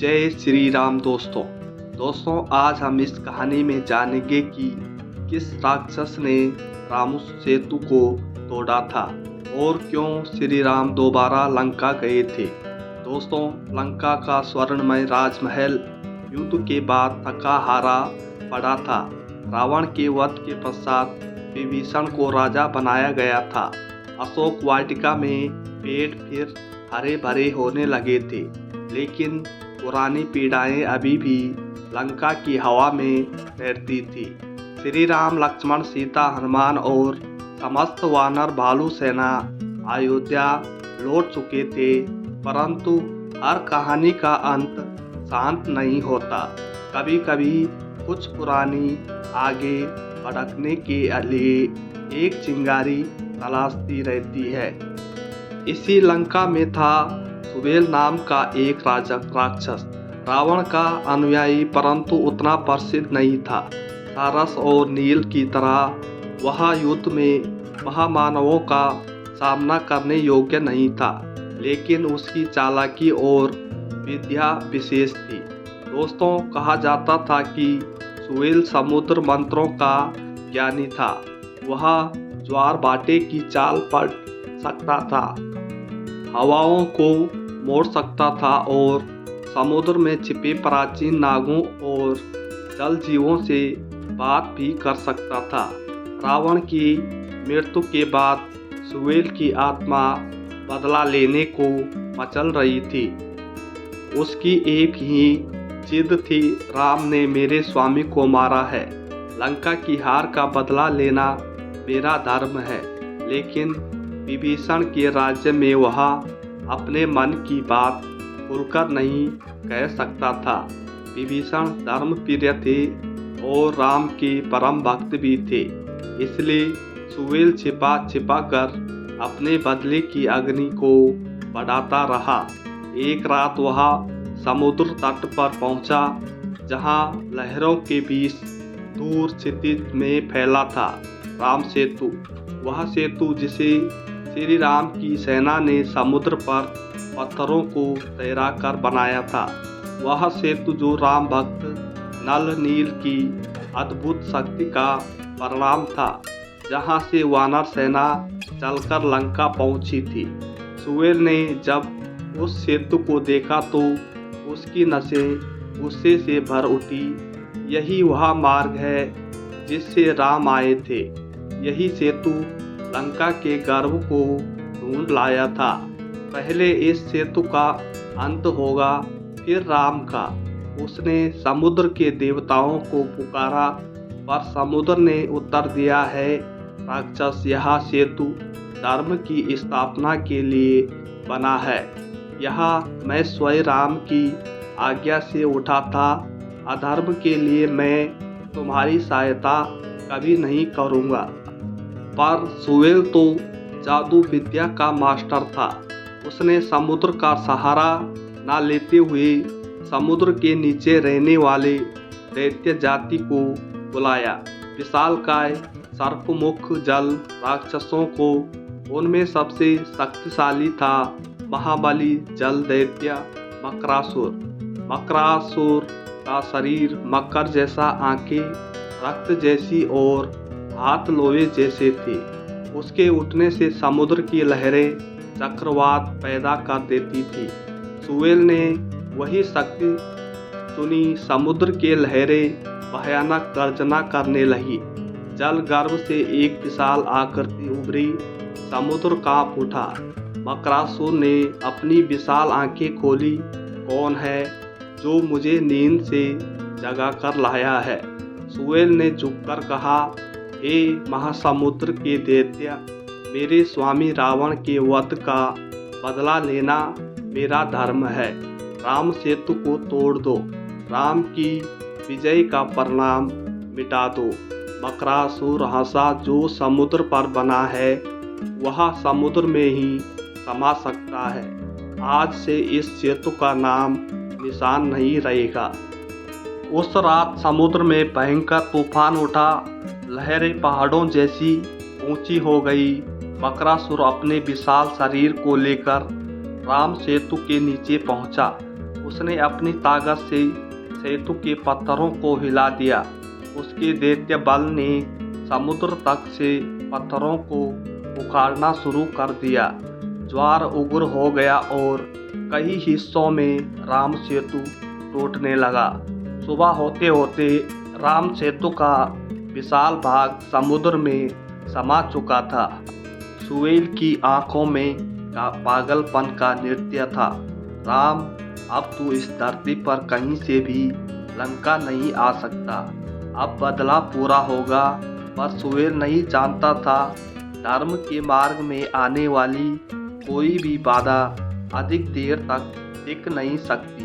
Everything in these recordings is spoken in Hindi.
जय श्री राम दोस्तों आज हम इस कहानी में जानेंगे कि किस राक्षस ने राम सेतु को तोड़ा था और क्यों श्री राम दोबारा लंका गए थे। दोस्तों, लंका का स्वर्णमय राजमहल युद्ध के बाद थका हारा पड़ा था। रावण के वध के पश्चात विभीषण को राजा बनाया गया था। अशोक वाटिका में पेड़ फिर हरे भरे होने लगे थे, लेकिन पुरानी पीड़ाएं अभी भी लंका की हवा में तैरती थी। श्री राम, लक्ष्मण, सीता, हनुमान और समस्त वानर भालू सेना अयोध्या लौट चुके थे, परंतु हर कहानी का अंत शांत नहीं होता। कभी कभी कुछ पुरानी आगे भड़कने के लिए एक चिंगारी तलाशती रहती है। इसी लंका में था सुबेल नाम का एक राक्षस, रावण का अनुयायी, परंतु उतना प्रसिद्ध नहीं था। सारस और नील की तरह वह युद्ध में महामानवों का सामना करने योग्य नहीं था, लेकिन उसकी चालाकी और विद्या विशेष थी। दोस्तों, कहा जाता था कि सुबेल समुद्र मंत्रों का ज्ञानी था। वह ज्वार भाटे की चाल पढ़ सकता था, हवाओं को मोड़ सकता था और समुद्र में छिपे प्राचीन नागों और जल जीवों से बात भी कर सकता था। रावण की मृत्यु के बाद सुबेल की आत्मा बदला लेने को मचल रही थी। उसकी एक ही जिद थी, राम ने मेरे स्वामी को मारा है, लंका की हार का बदला लेना मेरा धर्म है। लेकिन विभीषण के राज्य में वह अपने मन की बात खुलकर नहीं कह सकता था। विभीषण धर्मप्रिय थे और राम के परम भक्त भी थे, इसलिए सुबेल छिपा कर अपने बदले की अग्नि को बढ़ाता रहा। एक रात वह समुद्र तट पर पहुंचा, जहां लहरों के बीच दूर क्षितिज में फैला था राम सेतु। वह सेतु जिसे श्री राम की सेना ने समुद्र पर पत्थरों को तैराकर बनाया था। वह सेतु जो राम भक्त नल नील की अद्भुत शक्ति का परिणाम था, जहां से वानर सेना चलकर लंका पहुंची थी। सुबेल ने जब उस सेतु को देखा तो उसकी नसें गुस्से से भर उठी। यही वह मार्ग है जिससे राम आए थे। यही सेतु लंका के गर्व को ढूंढ लाया था। पहले इस सेतु का अंत होगा, फिर राम का। उसने समुद्र के देवताओं को पुकारा, पर समुद्र ने उत्तर दिया है, राक्षस, यह सेतु धर्म की स्थापना के लिए बना है। यह मैं स्वयं राम की आज्ञा से उठा था। अधर्म के लिए मैं तुम्हारी सहायता कभी नहीं करूँगा। पर सुबेल तो जादू विद्या का मास्टर था। उसने समुद्र का सहारा न लेते हुए समुद्र के नीचे रहने वाले दैत्य जाति को बुलाया। विशालकाय सर्पमुख जल राक्षसों को, उनमें सबसे शक्तिशाली था महाबली जल दैत्य मकरासुर। मकरासुर का शरीर मकर जैसा, आंखें रक्त जैसी और हाथ लोहे जैसे थे। उसके उठने से समुद्र की लहरें चक्रवात पैदा कर देती थी। सुबेल ने वही शक्ति चुनी। समुद्र के लहरें भयानक गर्जना करने लगी। जल गर्भ से एक विशाल आकृति उभरी। समुद्र कांप उठा। मकरासुर ने अपनी विशाल आंखें खोली। कौन है जो मुझे नींद से जगा कर लाया है? सुबेल ने झुककर कहा, हे महासमुद्र के दैत्य, मेरे स्वामी रावण के वध का बदला लेना मेरा धर्म है। राम सेतु को तोड़ दो, राम की विजय का परिणाम मिटा दो। मकरासुर हंसा, जो समुद्र पर बना है वह समुद्र में ही समा सकता है। आज से इस सेतु का नाम निशान नहीं रहेगा। उस रात समुद्र में भयंकर तूफान उठा। लहरें पहाड़ों जैसी ऊंची हो गई। मकरासुर अपने विशाल शरीर को लेकर राम सेतु के नीचे पहुंचा। उसने अपनी ताकत से सेतु के पत्थरों को हिला दिया। उसके दैत्य बल ने समुद्र तक से पत्थरों को उखाड़ना शुरू कर दिया। ज्वार उग्र हो गया और कई हिस्सों में राम सेतु टूटने लगा। सुबह होते होते राम सेतु का विशाल भाग समुद्र में समा चुका था। सुहेल की आंखों में पागलपन का नृत्य था। राम, अब तू इस धरती पर कहीं से भी लंका नहीं आ सकता। अब बदला पूरा होगा। पर सुहेल नहीं जानता था धर्म के मार्ग में आने वाली कोई भी बाधा अधिक देर तक टिक नहीं सकती।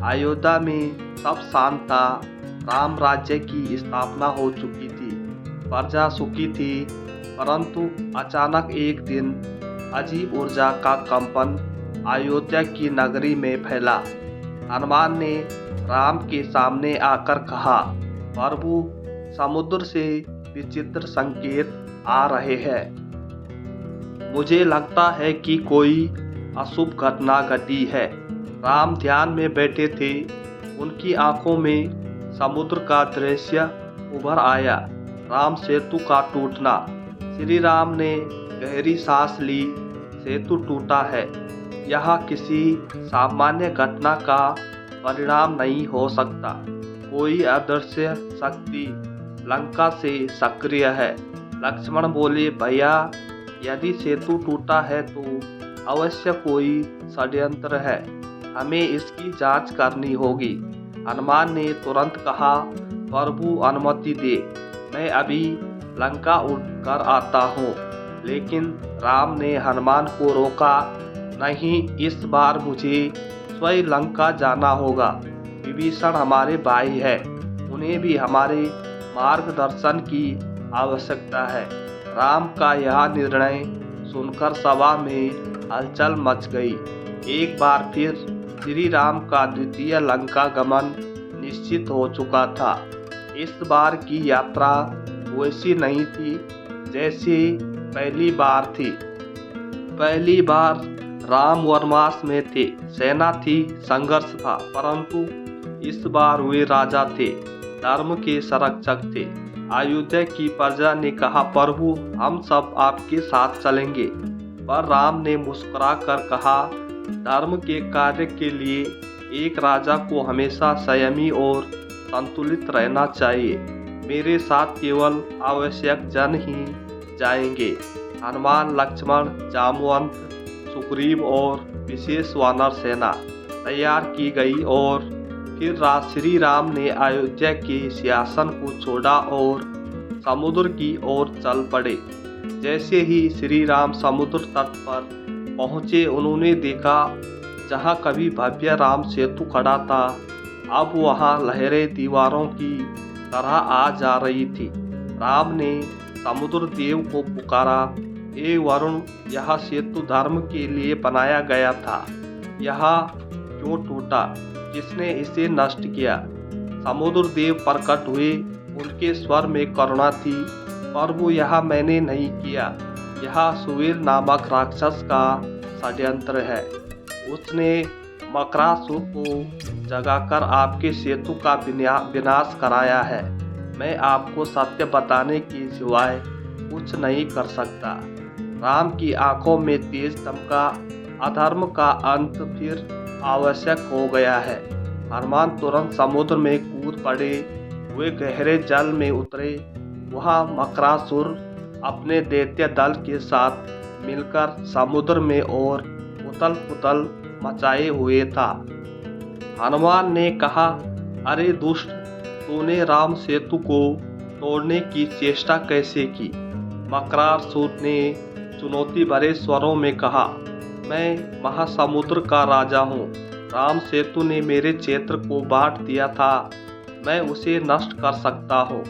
अयोध्या में सब शांत था। राम राज्य की स्थापना हो चुकी थी। प्रजा सुखी थी। परंतु अचानक एक दिन अजीब ऊर्जा का कंपन अयोध्या की नगरी में फैला। हनुमान ने राम के सामने आकर कहा, प्रभु, समुद्र से विचित्र संकेत आ रहे हैं। मुझे लगता है कि कोई अशुभ घटना घटी है। राम ध्यान में बैठे थे। उनकी आंखों में समुद्र का दृश्य उभर आया। राम सेतु का टूटना। श्री राम ने गहरी सांस ली। सेतु टूटा है। यह किसी सामान्य घटना का परिणाम नहीं हो सकता। कोई अदृश्य शक्ति लंका से सक्रिय है। लक्ष्मण बोले, भैया, यदि सेतु टूटा है तो अवश्य कोई षड्यंत्र है। हमें इसकी जांच करनी होगी। हनुमान ने तुरंत कहा, प्रभु, अनुमति दे, मैं अभी लंका उठकर आता हूँ। लेकिन राम ने हनुमान को रोका, नहीं, इस बार मुझे स्वयं लंका जाना होगा। विभीषण हमारे भाई है। उन्हें भी हमारे मार्गदर्शन की आवश्यकता है। राम का यह निर्णय सुनकर सभा में हलचल मच गई। एक बार फिर श्री राम का द्वितीय लंका गमन निश्चित हो चुका था। इस बार की यात्रा वैसी नहीं थी जैसी पहली बार थी। पहली बार राम वनवास में थे, सेना थी, संघर्ष था। परंतु इस बार वे राजा थे, धर्म के संरक्षक थे। अयोध्या की प्रजा ने कहा, प्रभु, हम सब आपके साथ चलेंगे। पर राम ने मुस्कुराकर कहा, धर्म के कार्य के लिए एक राजा को हमेशा संयमी और संतुलित रहना चाहिए। मेरे साथ केवल आवश्यक जन ही जाएंगे। हनुमान, लक्ष्मण, जामवंत, सुग्रीव और विशेष वानर सेना तैयार की गई और फिर श्री राम ने अयोध्या के सिंहासन को छोड़ा और समुद्र की ओर चल पड़े। जैसे ही श्री राम समुद्र तट पर पहुँचे, उन्होंने देखा जहाँ कभी भव्य राम सेतु खड़ा था, अब वहाँ लहरें दीवारों की तरह आ जा रही थी। राम ने समुद्र देव को पुकारा, हे वरुण, यह सेतु धर्म के लिए बनाया गया था। यह क्यों टूटा? किसने इसे नष्ट किया? समुद्र देव प्रकट हुए। उनके स्वर में करुणा थी। प्रभु, यह मैंने नहीं किया। यह सुहेल नामक राक्षस का षड्यंत्र है। उसने मकरासुर को जगाकर आपके सेतु का विनाश कराया है। मैं आपको सत्य बताने की सिवाय कुछ नहीं कर सकता। राम की आंखों में तेज दमका। अधर्म का अंत फिर आवश्यक हो गया है। हनुमान तुरंत समुद्र में कूद पड़े। वे गहरे जल में उतरे। वहाँ मकरासुर अपने दैत्य दल के साथ मिलकर समुद्र में और उथल पुथल मचाए हुए था। हनुमान ने कहा, अरे दुष्ट, तूने राम सेतु को तोड़ने की चेष्टा कैसे की? मकरासुर ने चुनौती भरे स्वरों में कहा, मैं महासमुद्र का राजा हूँ। राम सेतु ने मेरे क्षेत्र को बांट दिया था। मैं उसे नष्ट कर सकता हूँ।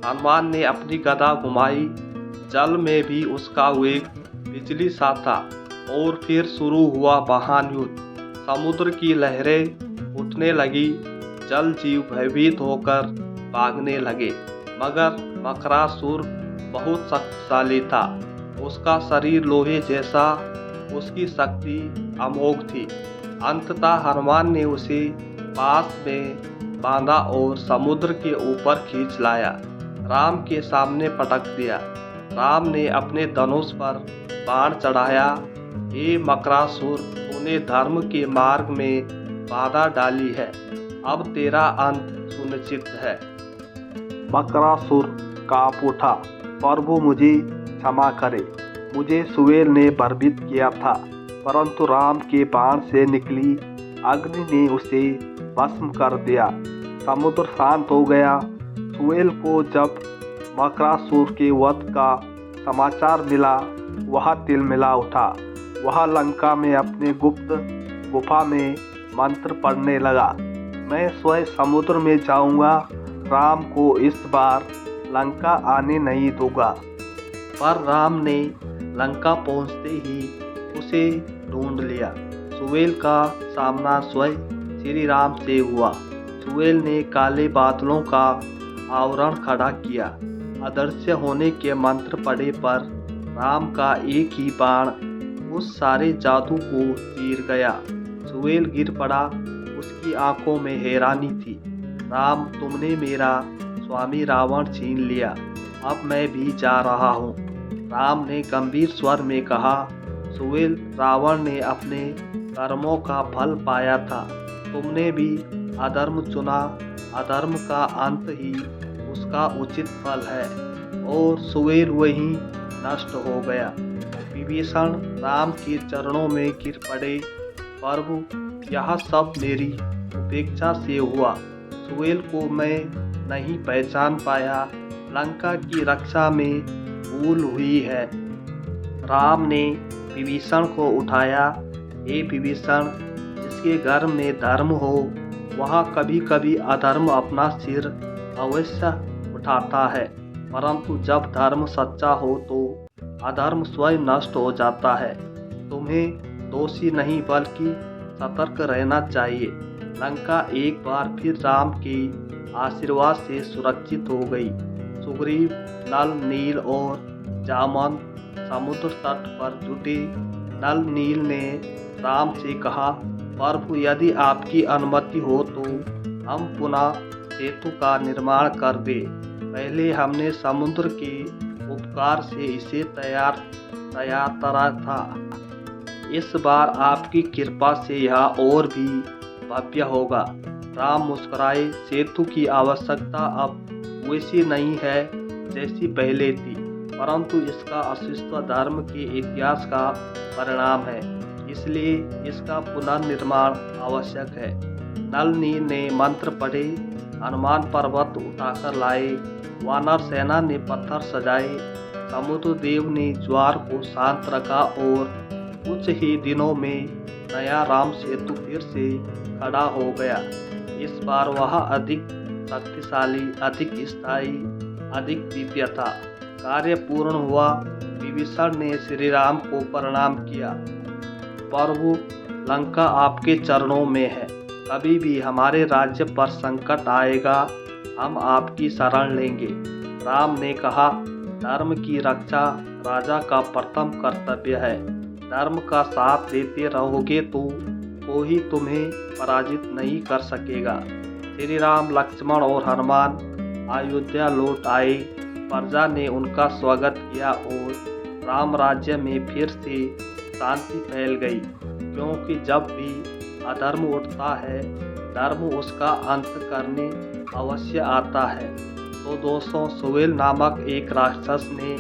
हनुमान ने अपनी गदा घुमाई। जल में भी उसका वेग बिजली सा था। और फिर शुरू हुआ महान युद्ध। समुद्र की लहरें उठने लगी। जल जीव भयभीत होकर भागने लगे। मगर मकरासुर बहुत शक्तिशाली था। उसका शरीर लोहे जैसा, उसकी शक्ति अमोघ थी। अंततः हनुमान ने उसे पास में बांधा और समुद्र के ऊपर खींच लाया, राम के सामने पटक दिया। राम ने अपने धनुष पर बाण चढ़ाया। हे मकरासुर, तूने धर्म के मार्ग में बाधा डाली है, अब तेरा अंत सुनिश्चित है। मकरासुर कांप उठा, प्रभु मुझे क्षमा करे, मुझे सुहेल ने भयभीत किया था, परंतु राम के बाण से निकली अग्नि ने उसे भस्म कर दिया। समुद्र शांत हो गया। सुहेल को जब मकरासुर के वध का समाचार मिला, वह तिलमिला उठा। वह लंका में अपने गुप्त गुफा में मंत्र पढ़ने लगा। मैं स्वयं समुद्र में जाऊंगा, राम को इस बार लंका आने नहीं दूंगा। पर राम ने लंका पहुंचते ही उसे ढूंढ लिया। सुहेल का सामना स्वयं श्री राम से हुआ। सुहेल ने काले बादलों का आवरण खड़ा किया। अदृश्य होने के मंत्र पढ़े पर राम का एक ही बाण उस सारे जादू को चीर गया। सुहेल गिर पड़ा, उसकी आंखों में हैरानी थी। राम, तुमने मेरा स्वामी रावण छीन लिया, अब मैं भी जा रहा हूँ। राम ने गंभीर स्वर में कहा, सुहेल, रावण ने अपने कर्मों का फल पाया था, तुमने भी अधर्म चुना, अधर्म का अंत ही उसका उचित फल है। और सुहेल वहीं नष्ट हो गया। विभीषण राम के चरणों में गिर पड़े, प्रभु, यह सब मेरी उपेक्षा से हुआ। सुहेल को मैं नहीं पहचान पाया, लंका की रक्षा में भूल हुई है। राम ने विभीषण को उठाया। हे विभीषण, जिसके घर में धर्म हो, वहाँ कभी कभी अधर्म अपना सिर अवश्य उठाता है, परंतु जब धर्म सच्चा हो तो अधर्म स्वयं नष्ट हो जाता है। तुम्हें दोषी नहीं बल्कि सतर्क रहना चाहिए। लंका एक बार फिर राम के आशीर्वाद से सुरक्षित हो गई। सुग्रीव, नल, नील और जामवंत समुद्र तट पर जुटे। नल नील ने राम से कहा, प्रभु, यदि आपकी अनुमति हो तो हम पुनः सेतु का निर्माण कर दे। पहले हमने समुद्र के उपकार से इसे तैयार करा था, इस बार आपकी कृपा से यह और भी भव्य होगा। राम मुस्कुराए, सेतु की आवश्यकता अब वैसी नहीं है जैसी पहले थी, परंतु इसका अस्तित्व धर्म के इतिहास का परिणाम है, इसलिए इसका पुनर्निर्माण आवश्यक है। नल नील ने मंत्र पढ़े, हनुमान पर्वत उठाकर लाए, वानर सेना ने पत्थर सजाए, समुद्र देव ने ज्वार को शांत रखा और कुछ ही दिनों में नया राम सेतु फिर से खड़ा हो गया। इस बार वह अधिक शक्तिशाली, अधिक स्थायी, अधिक दिव्य था। कार्य पूर्ण हुआ। विभीषण ने श्री राम को प्रणाम किया, प्रभु, लंका आपके चरणों में है, कभी भी हमारे राज्य पर संकट आएगा, हम आपकी शरण लेंगे। राम ने कहा, धर्म की रक्षा राजा का प्रथम कर्तव्य है। धर्म का साथ देते रहोगे तो कोई तुम्हें पराजित नहीं कर सकेगा। श्री राम, लक्ष्मण और हनुमान अयोध्या लौट आए। प्रजा ने उनका स्वागत किया और राम राज्य में फिर से शांति फैल गई, क्योंकि जब भी अधर्म उठता है, धर्म उसका अंत करने अवश्य आता है। तो दोस्तों, सुहेल नामक एक राक्षस ने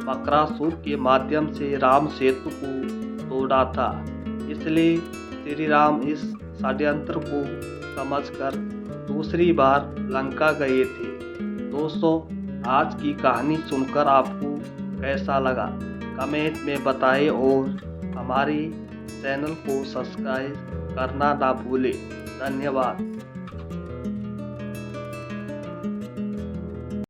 मकरासुर के माध्यम से राम सेतु को तोड़ा था, इसलिए श्री राम इस षड्यंत्र को समझकर दूसरी बार लंका गए थे। दोस्तों, आज की कहानी सुनकर आपको कैसा लगा, कमेंट में बताएं और हमारे चैनल को सब्सक्राइब करना ना भूलें। धन्यवाद।